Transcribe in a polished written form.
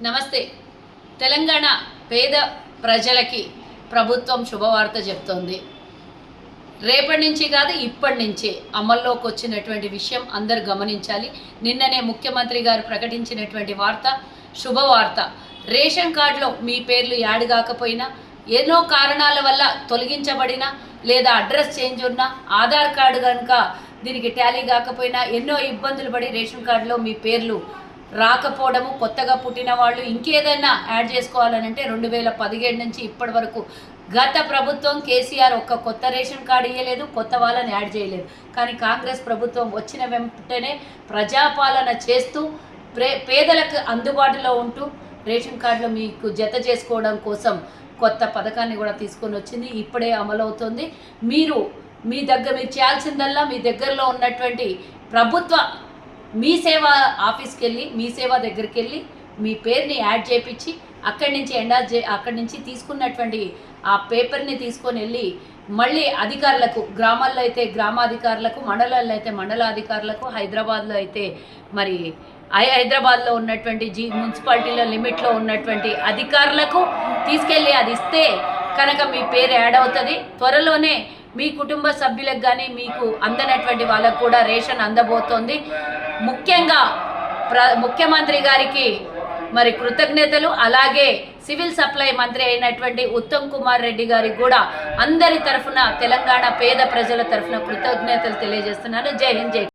నమస్తే. తెలంగాణ పేద ప్రజలకి ప్రభుత్వం శుభవార్త చెప్తోంది. రేపటి నుంచి కాదు, ఇప్పటి నుంచే అమల్లోకి వచ్చినటువంటి విషయం అందరూ గమనించాలి. నిన్ననే ముఖ్యమంత్రి గారు ప్రకటించినటువంటి వార్త శుభవార్త. రేషన్ కార్డులో మీ పేర్లు యాడ్ కాకపోయినా, ఎన్నో కారణాల వల్ల తొలగించబడినా, లేదా అడ్రస్ చేంజ్ ఉన్నా, ఆధార్ కార్డు కనుక దీనికి టాలీ కాకపోయినా, ఎన్నో ఇబ్బందులు పడి రేషన్ కార్డులో మీ పేర్లు రాకపోవడము, కొత్తగా పుట్టిన వాళ్ళు ఇంకేదైనా యాడ్ చేసుకోవాలనంటే 2017 నుంచి ఇప్పటి వరకు గత ప్రభుత్వం కేసీఆర్ ఒక్క కొత్త రేషన్ కార్డు ఇవ్వలేదు, కొత్త వాళ్ళని యాడ్ చేయలేదు. కానీ కాంగ్రెస్ ప్రభుత్వం వచ్చిన వెంటనే ప్రజాపాలన చేస్తూ పేదలకు అందుబాటులో ఉంటూ రేషన్ కార్డులో మీకు జత చేసుకోవడం కోసం కొత్త పథకాన్ని కూడా తీసుకొని వచ్చింది. ఇప్పుడే అమలవుతుంది. మీరు చేయాల్సిందల్లా మీ దగ్గరలో ఉన్నటువంటి ప్రభుత్వ మీ సేవ ఆఫీస్కి వెళ్ళి, మీ సేవ దగ్గరికి వెళ్ళి మీ పేరుని యాడ్ చేయించి అక్కడి నుంచి తీసుకున్నటువంటి ఆ పేపర్ని తీసుకొని వెళ్ళి మళ్ళీ అధికారులకు, గ్రామాల్లో అయితే గ్రామాధికారులకు, మండలాల్లో అయితే మండలాధికారులకు, హైదరాబాద్లో అయితే మరి హైదరాబాద్లో ఉన్నటువంటి మున్సిపాలిటీల లిమిట్లో ఉన్నటువంటి అధికారులకు తీసుకెళ్ళి అది ఇస్తే కనుక మీ పేరు యాడ్ అవుతుంది. త్వరలోనే మీ కుటుంబ సభ్యులకు కానీ మీకు అందనటువంటి వాళ్ళకు కూడా రేషన్ అందబోతోంది. ముఖ్యంగా ముఖ్యమంత్రి గారికి మరి కృతజ్ఞతలు. అలాగే సివిల్ సప్లై మంత్రి అయినటువంటి ఉత్తమ్ కుమార్ రెడ్డి గారికి కూడా అందరి తరఫున, తెలంగాణ పేద ప్రజల తరఫున కృతజ్ఞతలు తెలియజేస్తున్నాను. జై హింద్, జై.